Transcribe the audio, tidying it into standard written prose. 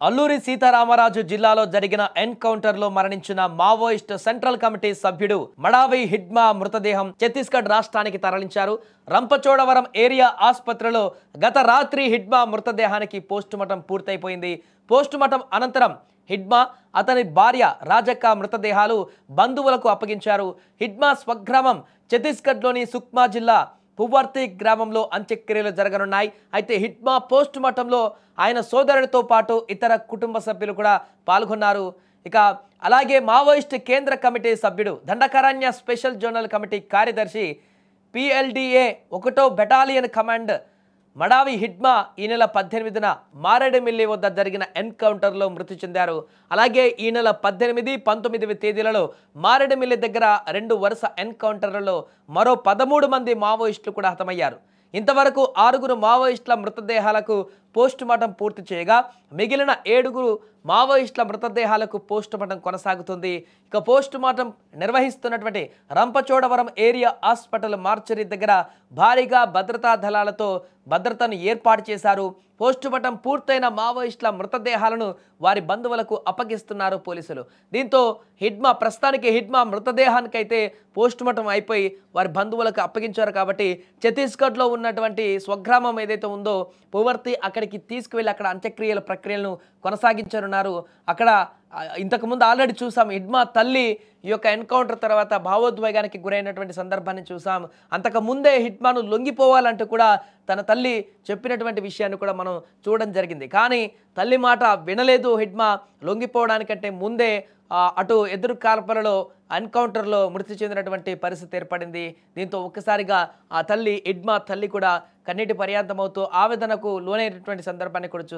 అల్లూరి సీతారామరాజు జిల్లాలో జరిగిన ఎన్కౌంటర్లో మరణించిన మావోయిస్ట్ సెంట్రల్ కమిటీ సభ్యుడు మడావి హిడ్మా మృతదేహం ఛత్తీస్గఢ్ రాష్ట్రానికి తరలించారు. రంపచోడవరం ఏరియా ఆసుపత్రిలో గత రాత్రి హిడ్మా మృతదేహానికి పోస్టుమార్టం పూర్తయిపోయింది. పోస్టుమార్టం అనంతరం హిడ్మా, అతని భార్య రాజక్క మృతదేహాలు బంధువులకు అప్పగించారు. హిడ్మా స్వగ్రామం ఛత్తీస్గఢ్లోని సుక్మా జిల్లా పువర్తి గ్రామంలో అంత్యక్రియలు జరగనున్నాయి. అయితే హిడ్మా పోస్టుమార్టంలో ఆయన సోదరుడితో పాటు ఇతర కుటుంబ సభ్యులు కూడా పాల్గొన్నారు. ఇక అలాగే మావోయిస్ట్ కేంద్ర కమిటీ సభ్యుడు, దండకారణ్య స్పెషల్ జోనల్ కమిటీ కార్యదర్శి, PLDA 1వ బెటాలియన్ కమాండ్ మడావి హిడ్మా ఈ నెల 18న మారేడుమిల్లి వద్ద జరిగిన ఎన్కౌంటర్లో మృతి చెందారు. అలాగే ఈ నెల 18, 19 తేదీలలో మారేడుమిల్లి దగ్గర 2 వరుస ఎన్కౌంటర్లలో మరో 13 మంది మావోయిస్టులు కూడా హతమయ్యారు. ఇంతవరకు 6 మావోయిస్టుల మృతదేహాలకు పోస్టుమార్టం పూర్తి చేయగా మిగిలిన 7 మావోయిస్టుల మృతదేహాలకు పోస్టుమార్టం కొనసాగుతుంది. ఇక పోస్టుమార్టం నిర్వహిస్తున్నటువంటి రంపచోడవరం ఏరియా హాస్పిటల్ మార్చరీ దగ్గర భారీగా భద్రతా దళాలతో భద్రతను ఏర్పాటు చేశారు. పోస్టుమార్టం పూర్తయిన మావోయిస్టుల మృతదేహాలను వారి బంధువులకు అప్పగిస్తున్నారు పోలీసులు. దీంతో ప్రస్తుతానికి హిడ్మా మృతదేహానికైతే పోస్టుమార్టం అయిపోయి వారి బంధువులకు అప్పగించారు. కాబట్టి ఛత్తీస్గఢ్లో ఉన్నటువంటి స్వగ్రామం ఏదైతే ఉందో పువర్తి, అక్కడికి తీసుకువెళ్ళి అక్కడ అంత్యక్రియల ప్రక్రియలను కొనసాగించనున్నారు. అక్కడ ఇంతకుముందు ఆల్రెడీ చూసాం, హిడ్మా తల్లి ఈ యొక్క ఎన్కౌంటర్ తర్వాత భావోద్వేగానికి గురైనటువంటి సందర్భాన్ని చూసాం. అంతకు ముందే హిడ్మాను లొంగిపోవాలంటూ కూడా తన తల్లి చెప్పినటువంటి విషయాన్ని కూడా మనం చూడడం జరిగింది. కానీ తల్లి మాట వినలేదు. హిడ్మా లొంగిపోవడానికంటే ముందే అటు ఎదురు కాల్పులలో ఎన్కౌంటర్లో మృతి చెందినటువంటి పరిస్థితి ఏర్పడింది. దీంతో ఒక్కసారిగా ఆ తల్లి, హిడ్మా తల్లి కూడా కన్నీటి పర్యాంతమవుతూ ఆవేదనకు లోనైనటువంటి సందర్భాన్ని కూడా చూసాం.